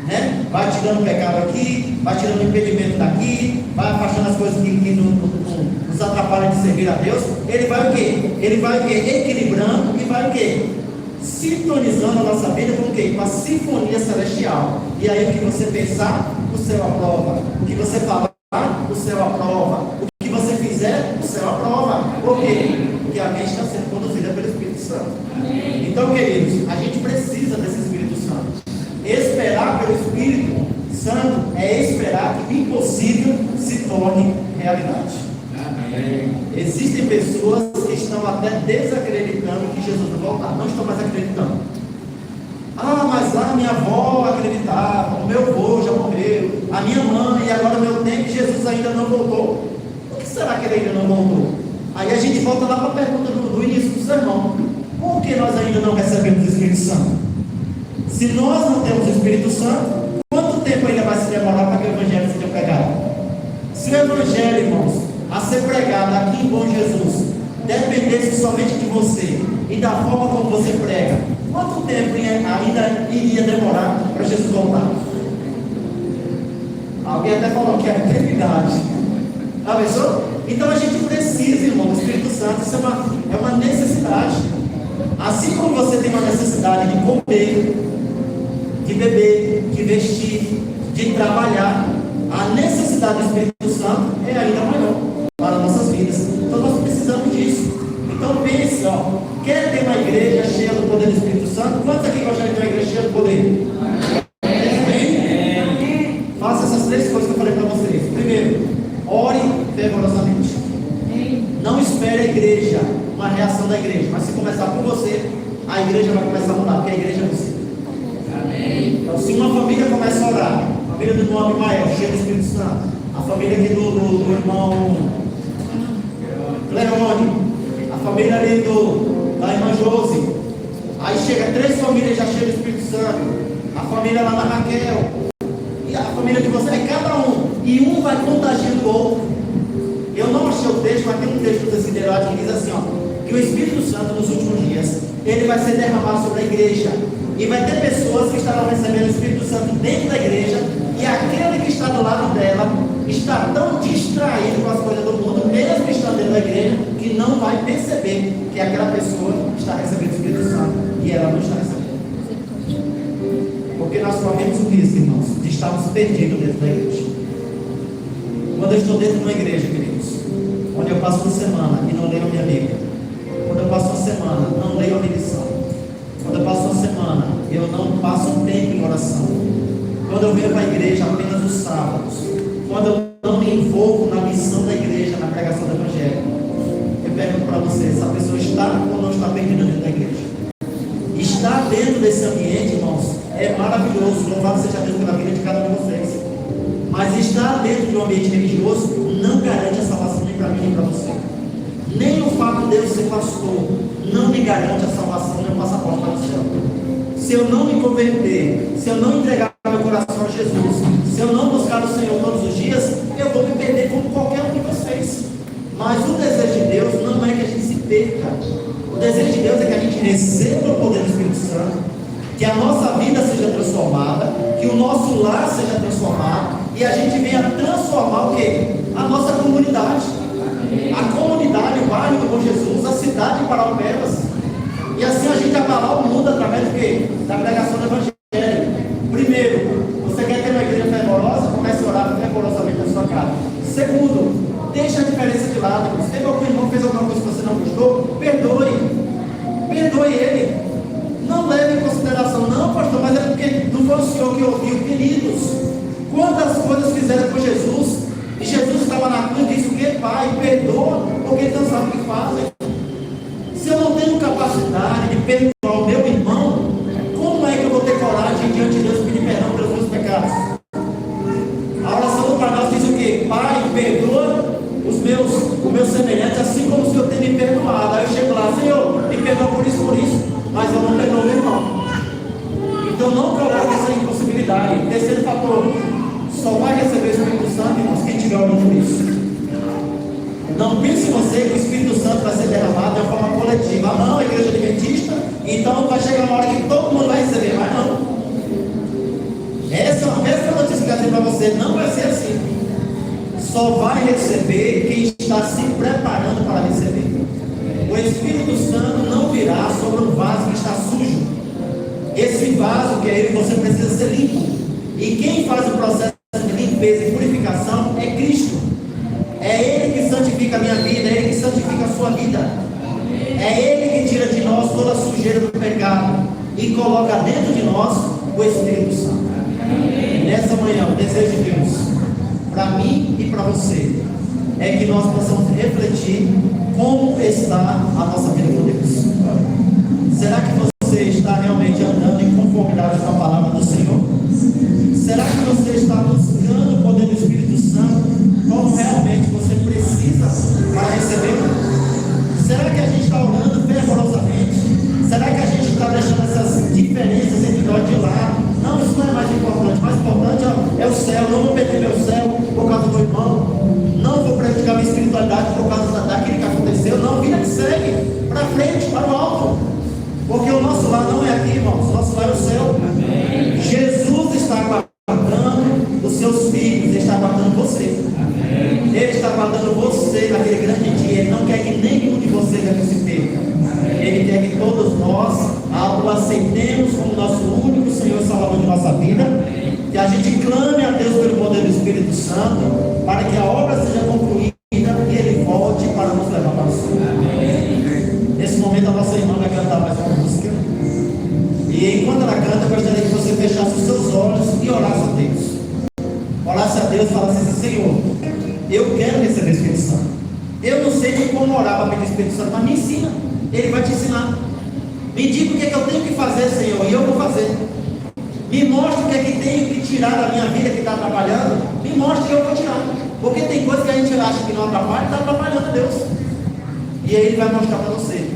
né? Vai tirando o pecado aqui, vai tirando o impedimento daqui, vai afastando as coisas que nos atrapalham de servir a Deus. Ele vai o quê? Ele vai o quê? Equilibrando e vai o quê? Sintonizando a nossa vida com o quê? Com a sinfonia celestial. E aí o que você pensar, o céu aprova. O que você falar, o céu aprova. O que você fizer, o céu aprova. Por quê? Porque a mente está sendo conduzida pelo Espírito Santo. Então, queridos, a gente precisa desse Espírito Santo. Esperar pelo Espírito Santo é esperar que o impossível se torne realidade. Existem pessoas que estão até desacreditando que Jesus vai voltar. Não estão mais acreditando. Ah, mas lá minha avó acreditava, o meu avô já morreu, a minha mãe, e agora meu tempo, Jesus ainda não voltou. Por que será que ele ainda não voltou? Aí a gente volta lá para a pergunta do início do sermão. Por que nós ainda não recebemos o Espírito Santo? Se nós não temos o Espírito Santo, quanto tempo ainda vai se demorar para que o Evangelho seja pregado? Se o Evangelho, irmãos, a ser pregado aqui em Bom Jesus, dependesse somente de você e da forma como você prega, quanto tempo ainda iria demorar para Jesus voltar? Alguém até falou que é a eternidade. Já pensou? Então a gente precisa, irmão, do Espírito Santo. Isso é uma necessidade. Assim como você tem uma necessidade de comer, de beber, de vestir, de trabalhar, a necessidade do Espírito Santo é ainda maior para nossas vidas. Então nós precisamos disso. Então pense, quer ter uma igreja cheia do poder do Espírito Santo? Quantos aqui gostariam de ter uma igreja cheia do poder? Faça essas três coisas que eu falei para vocês. Primeiro, ore fervorosamente. Não espere a igreja, uma reação da igreja, mas se começar por você, a igreja vai começar a mudar, porque a igreja é você. Amém. Então, se uma família começa a orar, a família do irmão Abimael, cheia do Espírito Santo, a família aqui do irmão Cleone, a família ali da irmã Josi, aí chega 3 famílias já cheias do Espírito Santo, a família lá da Raquel, e a família de você, é cada um, e um vai contagiando o outro. Eu não achei o texto, mas tem um texto desse debate que diz assim, que o Espírito Santo nos últimos dias, ele vai ser derramado sobre a igreja, e vai ter pessoas que estarão recebendo o Espírito Santo dentro da igreja, e aquele que está do lado dela, está tão distraído com as coisas do mundo, mesmo estando dentro da igreja, que não vai perceber que aquela pessoa está recebendo o Espírito Santo, e ela não está recebendo. Porque nós corremos o risco, irmãos, de estarmos perdidos dentro da igreja. Quando eu estou dentro de uma igreja, queridos, onde eu passo uma semana e não leio a minha Bíblia, quando eu passo uma semana, não leio a minha lição, quando eu passo uma semana, eu não passo um tempo em oração, quando eu venho para a igreja apenas os sábados, quando eu não me envolvo na missão da igreja, na pregação do Evangelho, eu pergunto para você, essa pessoa está ou não está perdida dentro da igreja? Está dentro desse ambiente louvado seja Deus pela vida de cada um de vocês. Mas estar dentro de um ambiente religioso não garante a salvação nem para mim nem para você. Nem o fato de eu ser pastor não me garante a salvação nem o passaporte para o céu. Se eu não me converter, se eu não entregar meu coração a Jesus, se eu não buscar o Senhor todos os dias, eu vou me perder como qualquer um de vocês. Mas o desejo de Deus não é que a gente se perca. O desejo de Deus é que a gente receba o poder do Espírito Santo, que a nossa vida seja transformada, que o nosso lar seja transformado, e a gente venha transformar o quê? A nossa comunidade. A comunidade, o bairro do Bom Jesus, a cidade de Parauapebas. E assim a gente abalar o mundo através do quê? Da pregação do Evangelho. Primeiro, você quer ter uma igreja fervorosa? Comece a orar fervorosamente na sua casa. Segundo, deixa a diferença de lado. Se teve algum irmão que fez alguma coisa que você não gostou, perdoe. Perdoe ele. Não leve em consideração, não, pastor, mas é porque não foi o Senhor que ouviu. Queridos, quantas coisas fizeram por Jesus? E Jesus estava na cruz e disse o que? Pai, perdoa, porque eles não sabem o que fazem. Se eu não tenho capacidade de perdoar o meu irmão, como é que eu vou ter coragem diante de Deus pedir perdão pelos meus pecados? A oração do Pai Nosso diz o quê? Pai, perdoa os meus semelhantes, assim como o Senhor tem me perdoado. Aí eu chego lá, Senhor, me perdoa por isso, mas eu não perdoo meu irmão. Então não coloque essa impossibilidade. Terceiro fator, só vai receber o Espírito Santo, irmãos, quem tiver orando por isso. Não pense você que o Espírito Santo vai ser derramado de uma forma coletiva. Ah, não, a igreja adventista, então vai chegar uma hora que todo mundo vai receber, mas não. Essa é uma notícia que eu tenho para você, não vai ser assim. Só vai receber quem está se preparando para receber. O Espírito Santo não virá sobre um vaso que está sujo. Esse vaso que é ele, você precisa ser limpo. E quem faz o processo de limpeza e purificação é Cristo. É Ele que santifica a minha vida, é Ele que santifica a sua vida. É Ele que tira de nós toda a sujeira do pecado e coloca dentro de nós o Espírito Santo. Nessa manhã, o desejo de Deus, para mim e para você, é que nós possamos refletir como está a nossa vida com Deus. Será que você está realmente andando em conformidade com a palavra do Senhor? Será que você está buscando o poder do Espírito Santo como realmente você precisa para receber? Será que a gente está orando fervorosamente? Será que a gente está deixando essas diferenças entre nós de lado? Não, isso não é mais importante. O mais importante é o céu. Não vou perder meu céu por causa do meu irmão. Não vou praticar minha espiritualidade por causa daquilo que aconteceu. Não, vida que segue para frente, para o alto. Porque o nosso lar não é aqui, irmãos. O nosso lar é o céu. Amém. Jesus está aguardando os seus filhos. Ele está aguardando você. Amém. Ele está aguardando você naquele grande dia. Ele não quer que nenhum de vocês aqui se perca. Ele quer que todos nós o aceitemos como nosso único Senhor e Salvador de nossa vida. Que a gente clame a Deus pelo poder do Espírito Santo, para que a obra seja concluída e Ele volte para nos levar para o céu. Nesse momento a nossa irmã vai cantar mais uma música. E enquanto ela canta, eu gostaria que você fechasse os seus olhos e orasse a Deus. Orasse a Deus e falasse assim: Senhor, eu quero receber o Espírito Santo. Eu não sei nem como orar para pedir o Espírito Santo, mas me ensina. Ele vai te ensinar. Me diga o que é que eu tenho que fazer, Senhor, e eu vou fazer. Me mostre o que é que tenho que tirar da minha vida que está atrapalhando. Me mostre que eu vou tirar. Porque tem coisa que a gente acha que não atrapalha, está atrapalhando a Deus. E aí Ele vai mostrar para você.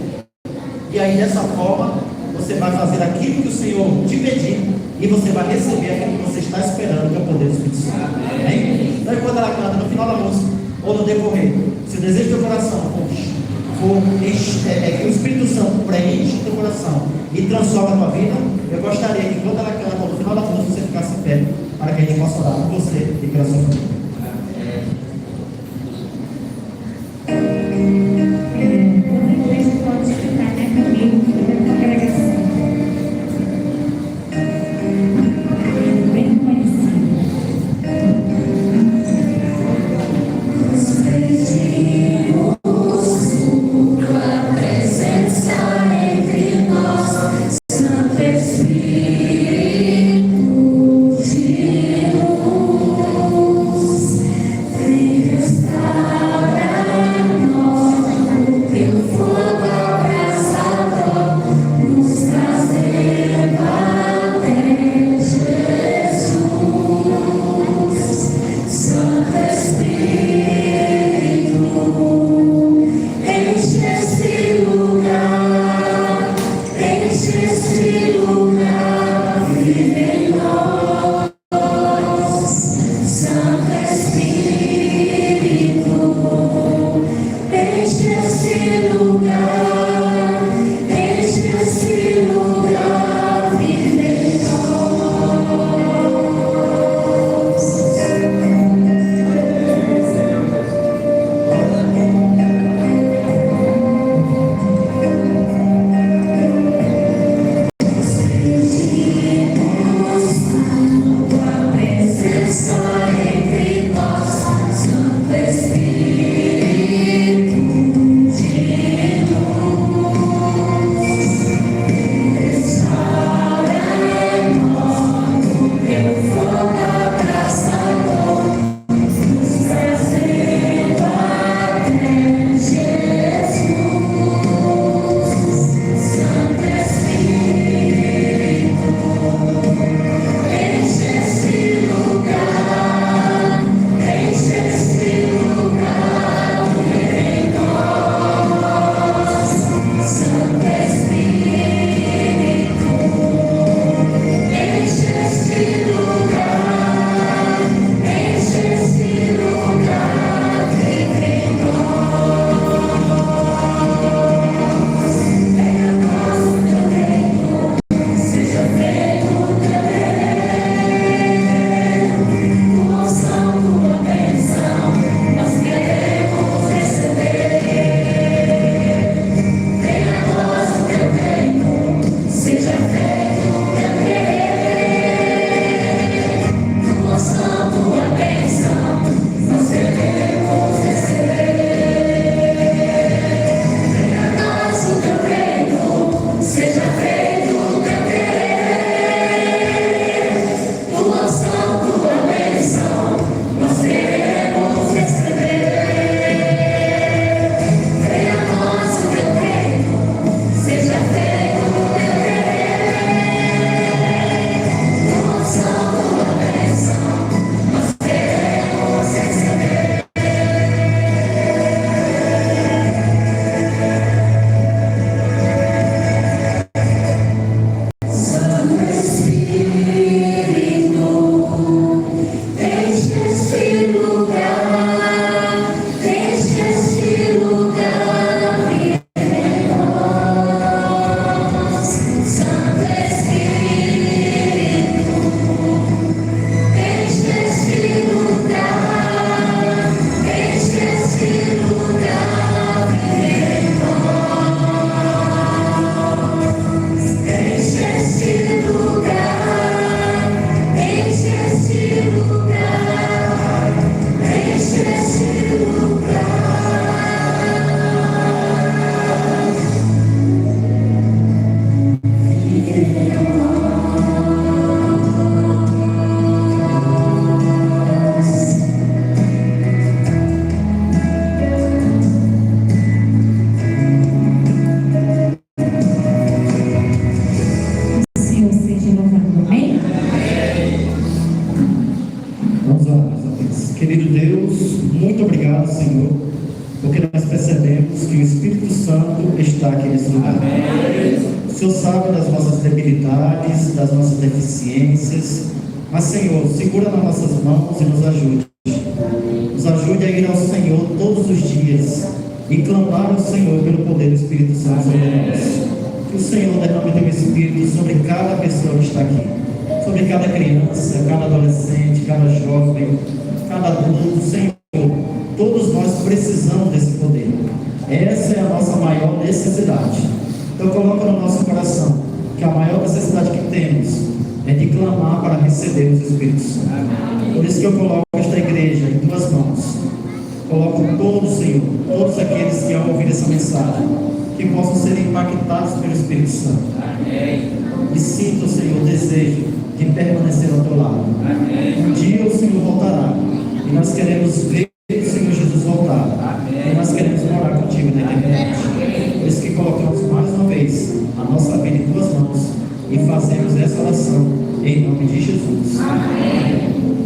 E aí dessa forma, você vai fazer aquilo que o Senhor te pedir. E você vai receber aquilo que você está esperando, que é o poder do Espírito Santo. Amém? Então enquanto ela canta, no final da música, ou no decorrer, se o desejo do teu coração que o Espírito Santo preenche o teu coração e transforma a tua vida, eu gostaria que enquanto ela canta, no final da música, você ficasse em pé, para que a gente possa orar por você e pela sua família. Espírito de luz. Querido Deus, muito obrigado, Senhor, porque nós percebemos que o Espírito Santo está aqui nesse lugar. O Senhor sabe das nossas debilidades, das nossas deficiências, mas, Senhor, segura nas nossas mãos e nos ajude. Nos ajude a ir ao Senhor todos os dias e clamar ao Senhor pelo poder do Espírito Santo sobre nós. Que o Senhor derrame teu Espírito sobre cada pessoa que está aqui, sobre cada criança, cada adolescente, cada jovem, cada adulto. Senhor, todos nós precisamos desse poder. Essa é a nossa maior necessidade. Então coloca no nosso coração que a maior necessidade que temos é de clamar para receber os Espíritos Santos. Por isso que eu coloco esta igreja em tuas mãos. Coloco todos, Senhor, todos aqueles que ao ouvir essa mensagem, que possam ser impactados pelo Espírito Santo. E sinto, Senhor, o desejo de permanecer ao teu lado. Um dia o Senhor voltará e nós queremos ver o Senhor Jesus voltar. E nós queremos morar contigo na eternidade. Por isso que colocamos mais uma vez a nossa vida em tuas mãos e fazemos essa oração em nome de Jesus. Amém.